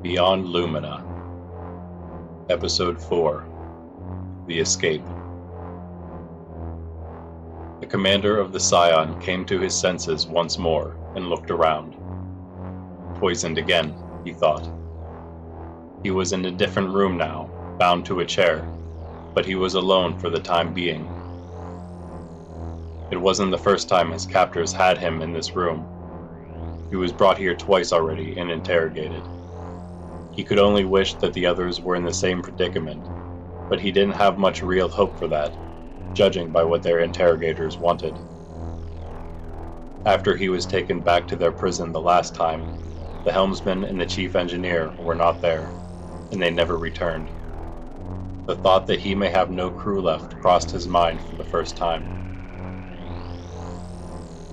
Beyond Lumina, Episode 4, The Escape. The commander of the Scion came to his senses once more and looked around. Poisoned again, he thought. He was in a different room now, bound to a chair, but he was alone for the time being. It wasn't the first time his captors had him in this room. He was brought here twice already and interrogated. He could only wish that the others were in the same predicament, but he didn't have much real hope for that, judging by what their interrogators wanted. After he was taken back to their prison the last time, the helmsman and the chief engineer were not there, and they never returned. The thought that he may have no crew left crossed his mind for the first time.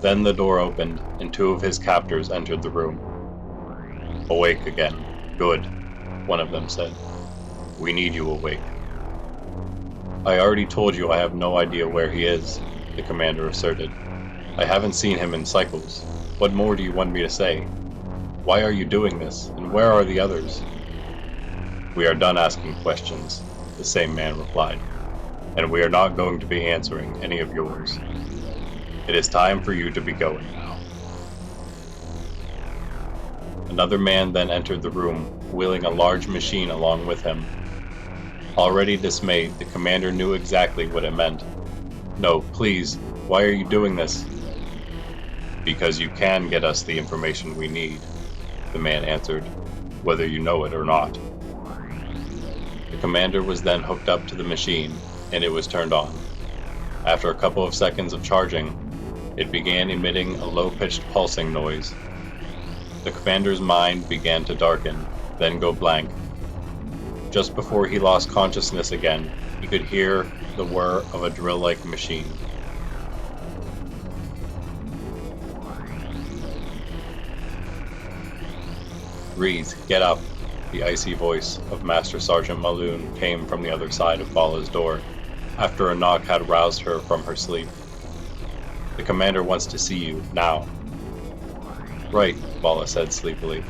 Then the door opened, and two of his captors entered the room. "Awake again. Good," one of them said. "We need you awake." "I already told you I have no idea where he is," the commander asserted. "I haven't seen him in cycles. What more do you want me to say? Why are you doing this, and where are the others?" "We are done asking questions," the same man replied, "and we are not going to be answering any of yours. It is time for you to be going now." Another man then entered the room, wheeling a large machine along with him. Already dismayed, the commander knew exactly what it meant. "No, please, why are you doing this?" "Because you can get us the information we need," the man answered, "whether you know it or not." The commander was then hooked up to the machine, and it was turned on. After a couple of seconds of charging, it began emitting a low-pitched pulsing noise. The commander's mind began to darken, then go blank. Just before he lost consciousness again, he could hear the whir of a drill-like machine. "Reese, get up!" The icy voice of Master Sergeant Maloon came from the other side of Bala's door, after a knock had roused her from her sleep. "The commander wants to see you, now." "Right," Bala said sleepily.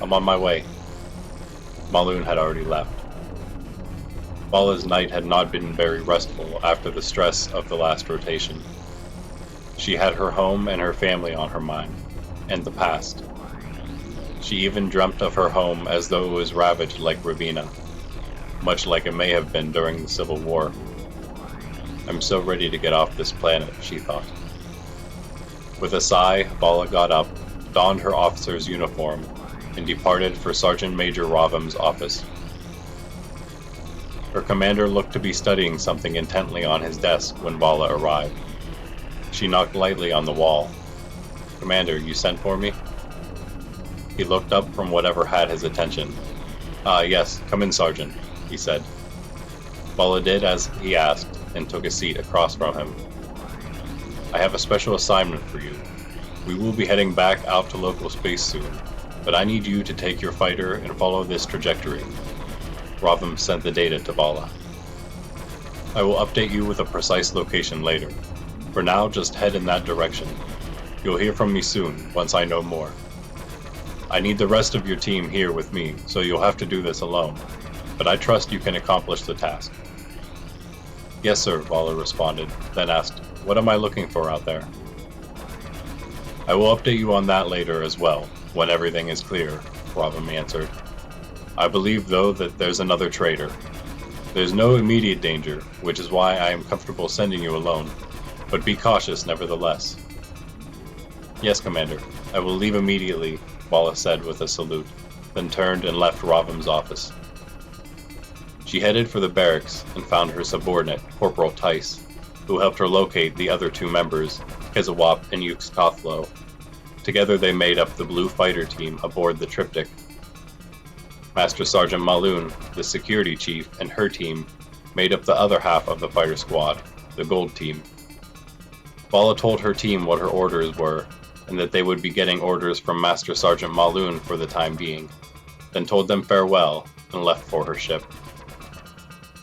"I'm on my way." Maloon had already left. Bala's night had not been very restful after the stress of the last rotation. She had her home and her family on her mind, and the past. She even dreamt of her home as though it was ravaged like Ravina, much like it may have been during the Civil War. "I'm so ready to get off this planet," she thought. With a sigh, Bala got up, donned her officer's uniform, and departed for Sergeant Major Ravim's office. Her commander looked to be studying something intently on his desk when Bala arrived. She knocked lightly on the wall. "Commander, you sent for me?" He looked up from whatever had his attention. "Ah, yes, come in, Sergeant," he said. Bala did as he asked and took a seat across from him. "I have a special assignment for you. We will be heading back out to local space soon, but I need you to take your fighter and follow this trajectory." Ravim sent the data to Bala. "I will update you with a precise location later. For now, just head in that direction. You'll hear from me soon, once I know more. I need the rest of your team here with me, so you'll have to do this alone, but I trust you can accomplish the task." "Yes, sir," Bala responded, then asked, "What am I looking for out there?" "I will update you on that later as well, when everything is clear," Ravim answered. "I believe, though, that there's another traitor. There's no immediate danger, which is why I am comfortable sending you alone, but be cautious nevertheless." "Yes, Commander. I will leave immediately," Bala said with a salute, then turned and left Ravim's office. She headed for the barracks and found her subordinate, Corporal Tice, who helped her locate the other two members, Kezawap and Yuxkothlo. Together they made up the Blue Fighter team aboard the Triptych. Master Sergeant Maloon, the security chief, and her team made up the other half of the fighter squad, the Gold team. Bala told her team what her orders were, and that they would be getting orders from Master Sergeant Maloon for the time being, then told them farewell and left for her ship.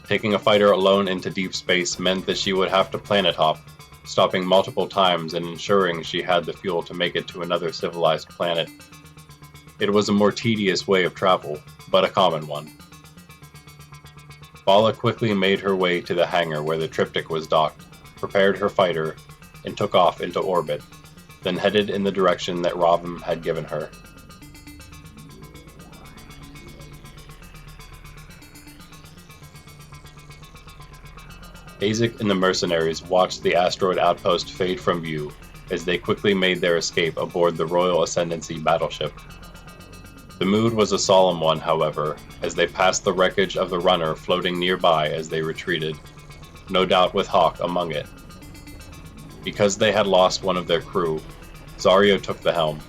Taking a fighter alone into deep space meant that she would have to planet hop, stopping multiple times and ensuring she had the fuel to make it to another civilized planet. It was a more tedious way of travel, but a common one. Vala quickly made her way to the hangar where the triptych was docked, prepared her fighter, and took off into orbit, then headed in the direction that Ravina had given her. Aezic and the mercenaries watched the asteroid outpost fade from view as they quickly made their escape aboard the Royal Ascendancy battleship. The mood was a solemn one, however, as they passed the wreckage of the runner floating nearby as they retreated, no doubt with Hawk among it. Because they had lost one of their crew, Zario took the helm.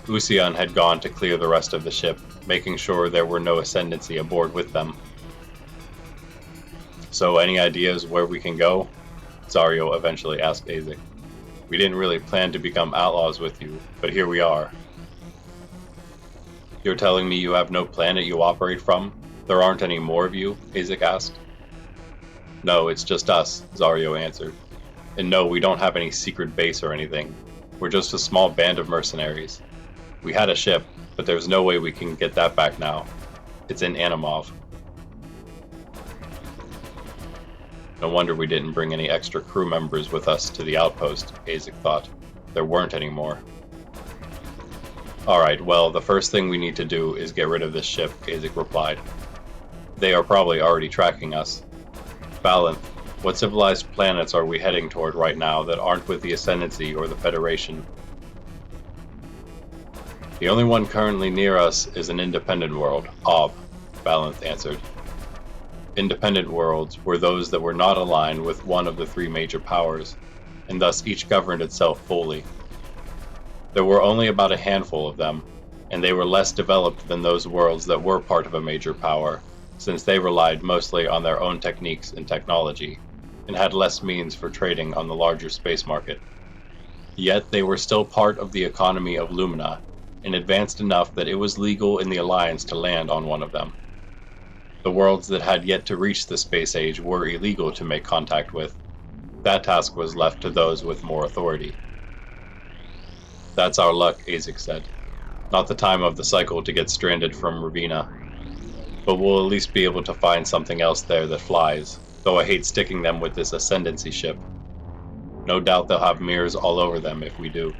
Usion had gone to clear the rest of the ship, making sure there were no Ascendancy aboard with them. "So any ideas where we can go?" Zario eventually asked Aezic. "We didn't really plan to become outlaws with you, but here we are." "You're telling me you have no planet you operate from? There aren't any more of you?" Aezic asked. "No, it's just us," Zario answered. "And no, we don't have any secret base or anything. We're just a small band of mercenaries. We had a ship, but there's no way we can get that back now. It's in Animov." No wonder we didn't bring any extra crew members with us to the outpost, Aezic thought. There weren't any more. "Alright, well, the first thing we need to do is get rid of this ship," Aezic replied. "They are probably already tracking us. Valenth, what civilized planets are we heading toward right now that aren't with the Ascendancy or the Federation?" "The only one currently near us is an independent world, Ob," Valenth answered. Independent worlds were those that were not aligned with one of the three major powers, and thus each governed itself fully. There were only about a handful of them, and they were less developed than those worlds that were part of a major power, since they relied mostly on their own techniques and technology, and had less means for trading on the larger space market. Yet they were still part of the economy of Lumina, and advanced enough that it was legal in the Alliance to land on one of them. The worlds that had yet to reach the space age were illegal to make contact with. That task was left to those with more authority. "That's our luck," Aezic said. "Not the time of the cycle to get stranded from Ravina. But we'll at least be able to find something else there that flies, though I hate sticking them with this Ascendancy ship. No doubt they'll have mirrors all over them if we do."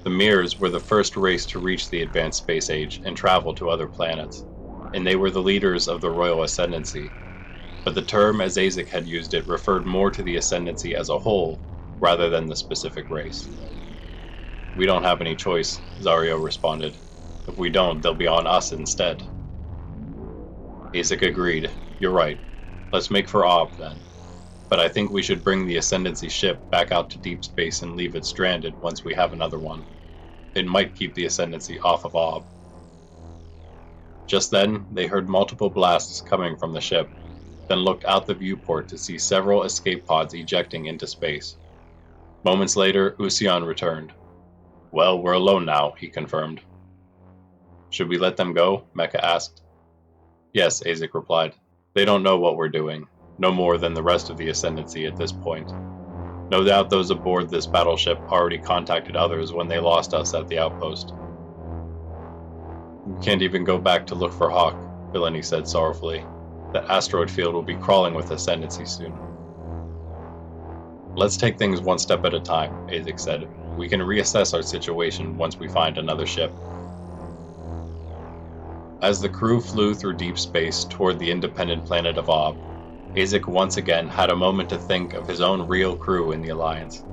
The mirrors were the first race to reach the advanced space age and travel to other planets, and they were the leaders of the Royal Ascendancy. But the term as Aezic had used it referred more to the Ascendancy as a whole, rather than the specific race. "We don't have any choice," Zario responded. "If we don't, they'll be on us instead." Aezic agreed. "You're right. Let's make for Ob, then. But I think we should bring the Ascendancy ship back out to deep space and leave it stranded once we have another one. It might keep the Ascendancy off of Ob." Just then, they heard multiple blasts coming from the ship, then looked out the viewport to see several escape pods ejecting into space. Moments later, Usion returned. "Well, we're alone now," he confirmed. "Should we let them go?" Mecha asked. "Yes," Aezic replied. "They don't know what we're doing, no more than the rest of the Ascendancy at this point. No doubt those aboard this battleship already contacted others when they lost us at the outpost." "We can't even go back to look for Hawk," Villainy said sorrowfully. "The asteroid field will be crawling with Ascendancy soon." "Let's take things one step at a time," Aezic said. "We can reassess our situation once we find another ship." As the crew flew through deep space toward the independent planet of Ob, Aezic once again had a moment to think of his own real crew in the Alliance.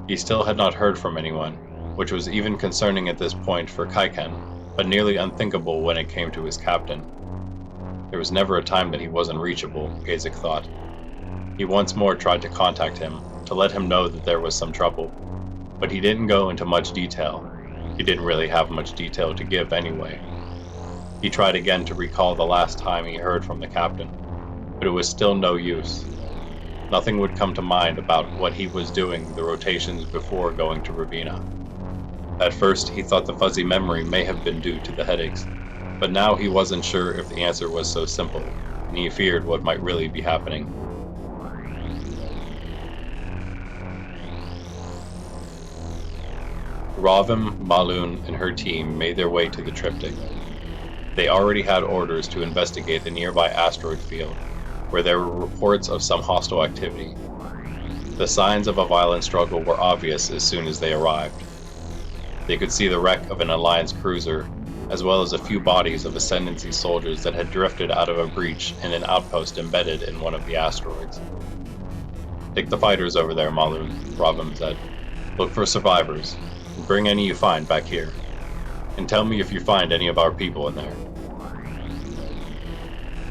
He still had not heard from anyone, which was even concerning at this point for Kaiken, but nearly unthinkable when it came to his captain. There was never a time that he wasn't reachable, Aezic thought. He once more tried to contact him, to let him know that there was some trouble, but he didn't go into much detail. He didn't really have much detail to give anyway. He tried again to recall the last time he heard from the captain, but it was still no use. Nothing would come to mind about what he was doing the rotations before going to Ravina. At first, he thought the fuzzy memory may have been due to the headaches, but now he wasn't sure if the answer was so simple, and he feared what might really be happening. Ravim, Malun, and her team made their way to the triptych. They already had orders to investigate the nearby asteroid field, where there were reports of some hostile activity. The signs of a violent struggle were obvious as soon as they arrived. They could see the wreck of an Alliance cruiser, as well as a few bodies of Ascendancy soldiers that had drifted out of a breach in an outpost embedded in one of the asteroids. "Take the fighters over there, Malun," Ravim said. "Look for survivors, and bring any you find back here. And tell me if you find any of our people in there."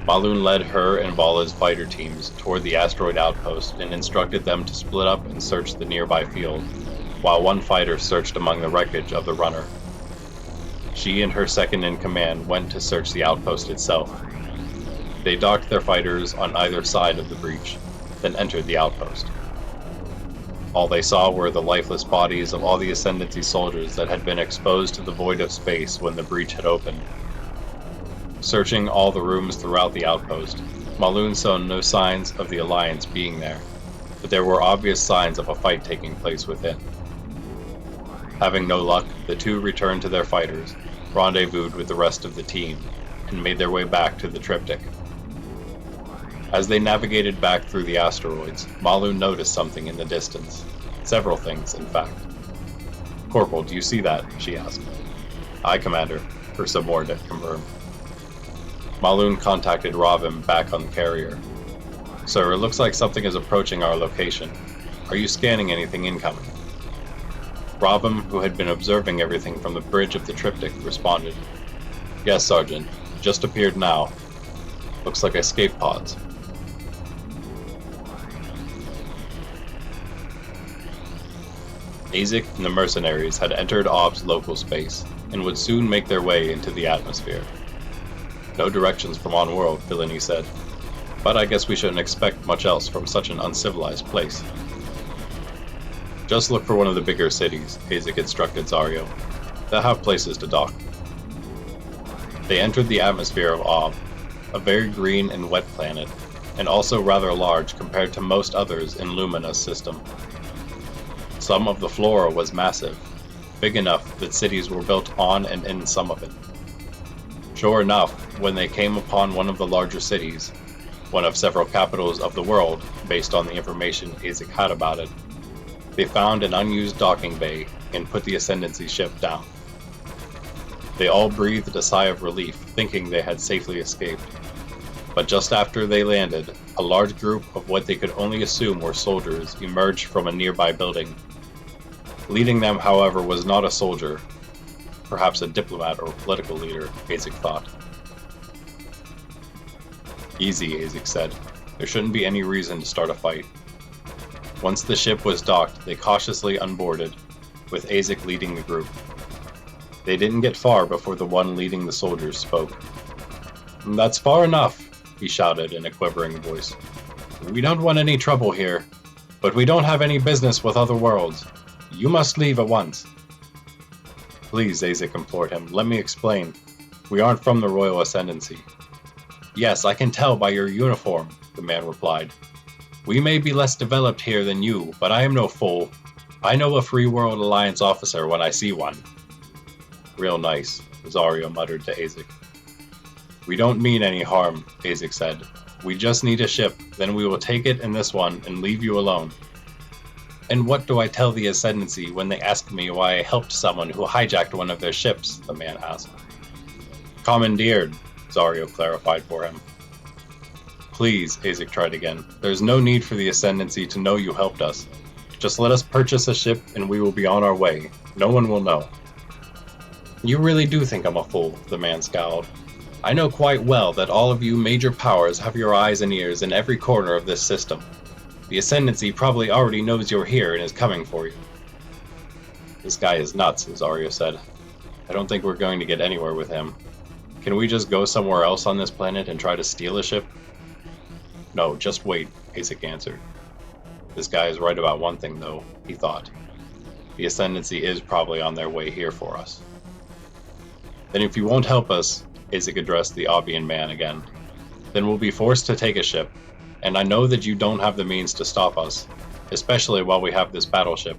Malun led her and Vala's fighter teams toward the asteroid outpost and instructed them to split up and search the nearby field, while one fighter searched among the wreckage of the runner. She and her second-in-command went to search the outpost itself. They docked their fighters on either side of the breach, then entered the outpost. All they saw were the lifeless bodies of all the Ascendancy soldiers that had been exposed to the void of space when the breach had opened. Searching all the rooms throughout the outpost, Malun saw no signs of the Alliance being there, but there were obvious signs of a fight taking place within. Having no luck, the two returned to their fighters, rendezvoused with the rest of the team, and made their way back to the triptych. As they navigated back through the asteroids, Malun noticed something in the distance. Several things, in fact. "Corporal, do you see that?" she asked. "Aye, Commander," her subordinate confirmed. Malun contacted Ravim back on the carrier. "Sir, it looks like something is approaching our location. Are you scanning anything incoming?" Ravim, who had been observing everything from the bridge of the triptych, responded. "Yes, Sergeant. Just appeared now. Looks like escape pods." Aezic and the mercenaries had entered Ob's local space, and would soon make their way into the atmosphere. "No directions from on-world," Villainy said, "but I guess we shouldn't expect much else from such an uncivilized place." "Just look for one of the bigger cities," Aezic instructed Zario. "They'll have places to dock." They entered the atmosphere of Ob, a very green and wet planet, and also rather large compared to most others in Lumina's system. Some of the flora was massive, big enough that cities were built on and in some of it. Sure enough, when they came upon one of the larger cities, one of several capitals of the world, based on the information Aezic had about it, they found an unused docking bay and put the Ascendancy ship down. They all breathed a sigh of relief, thinking they had safely escaped. But just after they landed, a large group of what they could only assume were soldiers emerged from a nearby building. Leading them, however, was not a soldier, perhaps a diplomat or political leader, Aezic thought. "Easy," Aezic said. "There shouldn't be any reason to start a fight." Once the ship was docked, they cautiously unboarded, with Aezic leading the group. They didn't get far before the one leading the soldiers spoke. "That's far enough," he shouted in a quivering voice. "We don't want any trouble here, but we don't have any business with other worlds. You must leave at once." "Please," Aezic implored him, "let me explain. We aren't from the Royal Ascendancy." "Yes, I can tell by your uniform," the man replied. "We may be less developed here than you, but I am no fool. I know a Free World Alliance officer when I see one." "Real nice," Zario muttered to Aezic. "We don't mean any harm," Aezic said. "We just need a ship, then we will take it in this one and leave you alone." "And what do I tell the Ascendancy when they ask me why I helped someone who hijacked one of their ships?" the man asked. "Commandeered," Zario clarified for him. "Please," Aezic tried again. "There's no need for the Ascendancy to know you helped us. Just let us purchase a ship and we will be on our way. No one will know." "You really do think I'm a fool," the man scowled. "I know quite well that all of you major powers have your eyes and ears in every corner of this system. The Ascendancy probably already knows you're here and is coming for you." "This guy is nuts," Zario said. "I don't think we're going to get anywhere with him. Can we just go somewhere else on this planet and try to steal a ship?" "No, just wait," Aezic answered. "This guy is right about one thing, though," he thought. "The Ascendancy is probably on their way here for us." "Then if you won't help us," Aezic addressed the Obian man again, "then we'll be forced to take a ship, and I know that you don't have the means to stop us, especially while we have this battleship.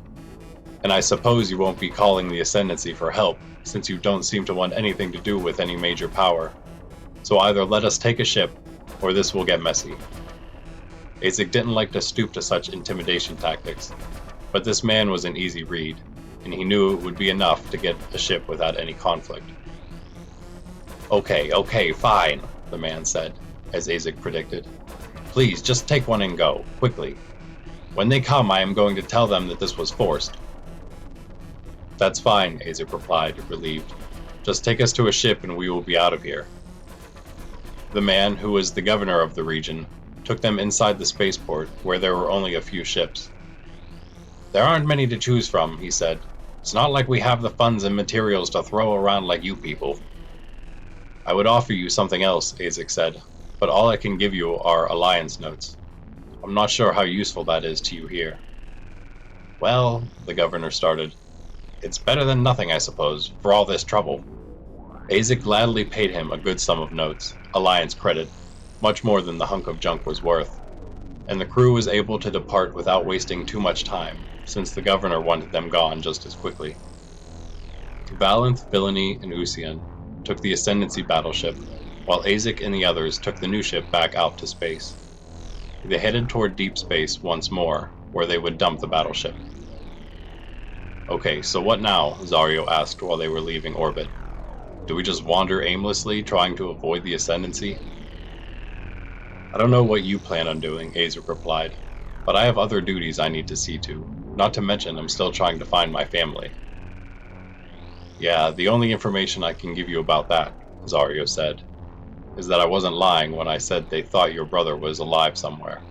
And I suppose you won't be calling the Ascendancy for help, since you don't seem to want anything to do with any major power. So either let us take a ship, or this will get messy. Aezic didn't like to stoop to such intimidation tactics, but this man was an easy read, and he knew it would be enough to get a ship without any conflict. Okay, fine, the man said, as Aezic predicted. Please, just take one and go, quickly. When they come, I am going to tell them that this was forced. That's fine, Aezic replied, relieved. Just take us to a ship and we will be out of here. The man, who was the governor of the region, took them inside the spaceport, where there were only a few ships. There aren't many to choose from, he said. It's not like we have the funds and materials to throw around like you people. I would offer you something else, Aezic said, but all I can give you are alliance notes. I'm not sure how useful that is to you here. Well, the governor started. It's better than nothing, I suppose, for all this trouble. Aezic gladly paid him a good sum of notes, alliance credit, much more than the hunk of junk was worth, and the crew was able to depart without wasting too much time, since the governor wanted them gone just as quickly. Valanth, Villainy, and Usian took the Ascendancy battleship, while Aezic and the others took the new ship back out to space. They headed toward deep space once more, where they would dump the battleship. Okay, so what now? Zario asked while they were leaving orbit. Do we just wander aimlessly, trying to avoid the Ascendancy? I don't know what you plan on doing, Aezic replied, but I have other duties I need to see to, not to mention I'm still trying to find my family. Yeah, the only information I can give you about that, Zario said, is that I wasn't lying when I said they thought your brother was alive somewhere.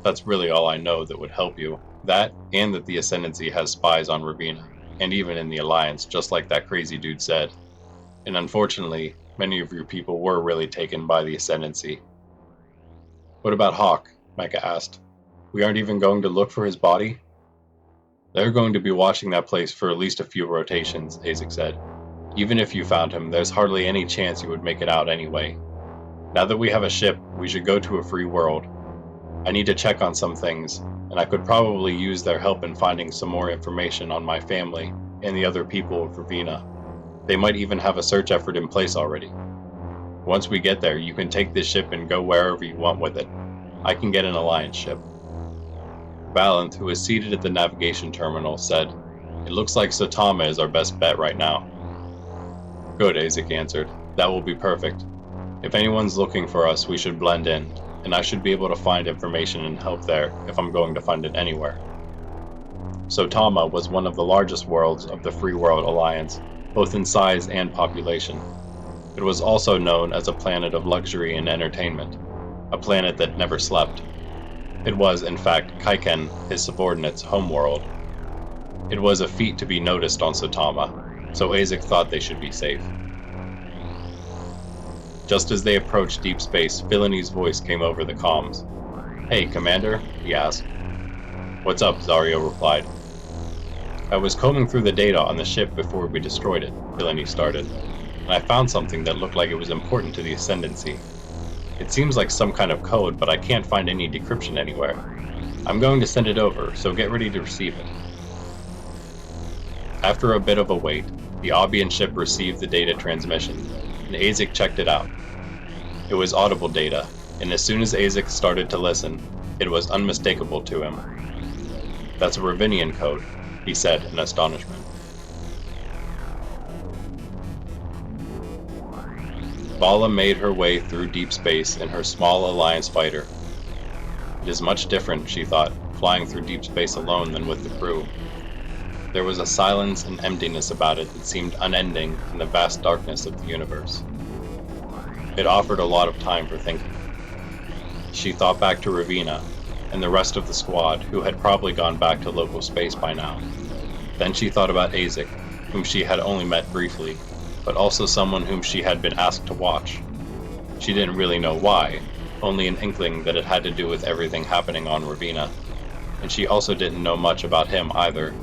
That's really all I know that would help you. That, and that the Ascendancy has spies on Ravina, and even in the Alliance, just like that crazy dude said. And unfortunately, many of your people were really taken by the Ascendancy. What about Hawk? Mecca asked. We aren't even going to look for his body? They're going to be watching that place for at least a few rotations, Aezic said. Even if you found him, there's hardly any chance you would make it out anyway. Now that we have a ship, we should go to a free world. I need to check on some things, and I could probably use their help in finding some more information on my family and the other people of Ravina. They might even have a search effort in place already. Once we get there, you can take this ship and go wherever you want with it. I can get an Alliance ship. Valanth, who was seated at the navigation terminal, said, It looks like Saitama is our best bet right now. Good, Aezic answered. That will be perfect. If anyone's looking for us, we should blend in, and I should be able to find information and help there if I'm going to find it anywhere. Saitama was one of the largest worlds of the Free World Alliance, both in size and population. It was also known as a planet of luxury and entertainment, a planet that never slept. It was, in fact, Kaiken, his subordinate's homeworld. It was a feat to be noticed on Saitama, so Aezic thought they should be safe. Just as they approached deep space, Villaini's voice came over the comms. Hey, Commander, he asked. What's up, Zario replied. I was combing through the data on the ship before we destroyed it, Villainy started, and I found something that looked like it was important to the Ascendancy. It seems like some kind of code, but I can't find any decryption anywhere. I'm going to send it over, so get ready to receive it. After a bit of a wait, the Obian ship received the data transmission, and Aezic checked it out. It was audible data, and as soon as Aezic started to listen, it was unmistakable to him. That's a Ravinian code, he said in astonishment. Vala made her way through deep space in her small Alliance fighter. It is much different, she thought, flying through deep space alone than with the crew. There was a silence and emptiness about it that seemed unending in the vast darkness of the universe. It offered a lot of time for thinking. She thought back to Ravina and the rest of the squad, who had probably gone back to local space by now. Then she thought about Aezic, whom she had only met briefly, but also someone whom she had been asked to watch. She didn't really know why, only an inkling that it had to do with everything happening on Ravina, and she also didn't know much about him either.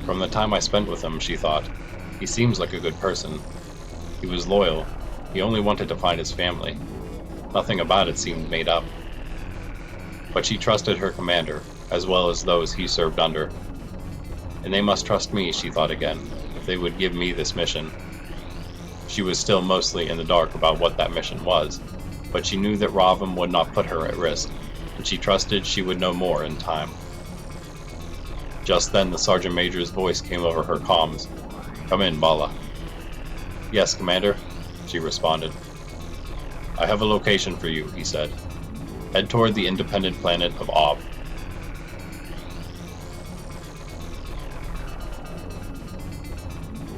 From the time I spent with him, she thought, he seems like a good person. He was loyal. He only wanted to find his family. Nothing about it seemed made up. But she trusted her commander, as well as those he served under. And they must trust me, she thought again, if they would give me this mission. She was still mostly in the dark about what that mission was, but she knew that Ravim would not put her at risk, and she trusted she would know more in time. Just then the Sergeant Major's voice came over her comms. "Come in, Bala." "Yes, Commander," she responded. "I have a location for you," he said. "Head toward the independent planet of Ob."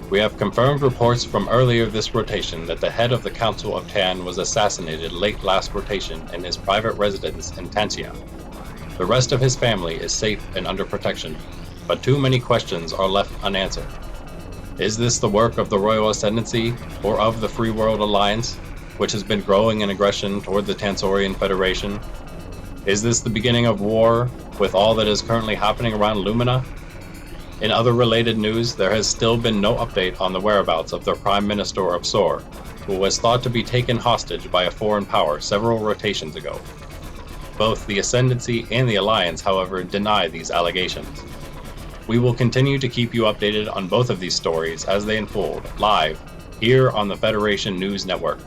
"We have confirmed reports from earlier this rotation that the head of the Council of Tan was assassinated late last rotation in his private residence in Tantia. The rest of his family is safe and under protection, but too many questions are left unanswered. Is this the work of the Royal Ascendancy, or of the Free World Alliance, which has been growing in aggression toward the Tansorian Federation? Is this the beginning of war, with all that is currently happening around Lumina? In other related news, there has still been no update on the whereabouts of the Prime Minister of Sor, who was thought to be taken hostage by a foreign power several rotations ago. Both the Ascendancy and the Alliance, however, deny these allegations. We will continue to keep you updated on both of these stories as they unfold, live, here on the Federation News Network.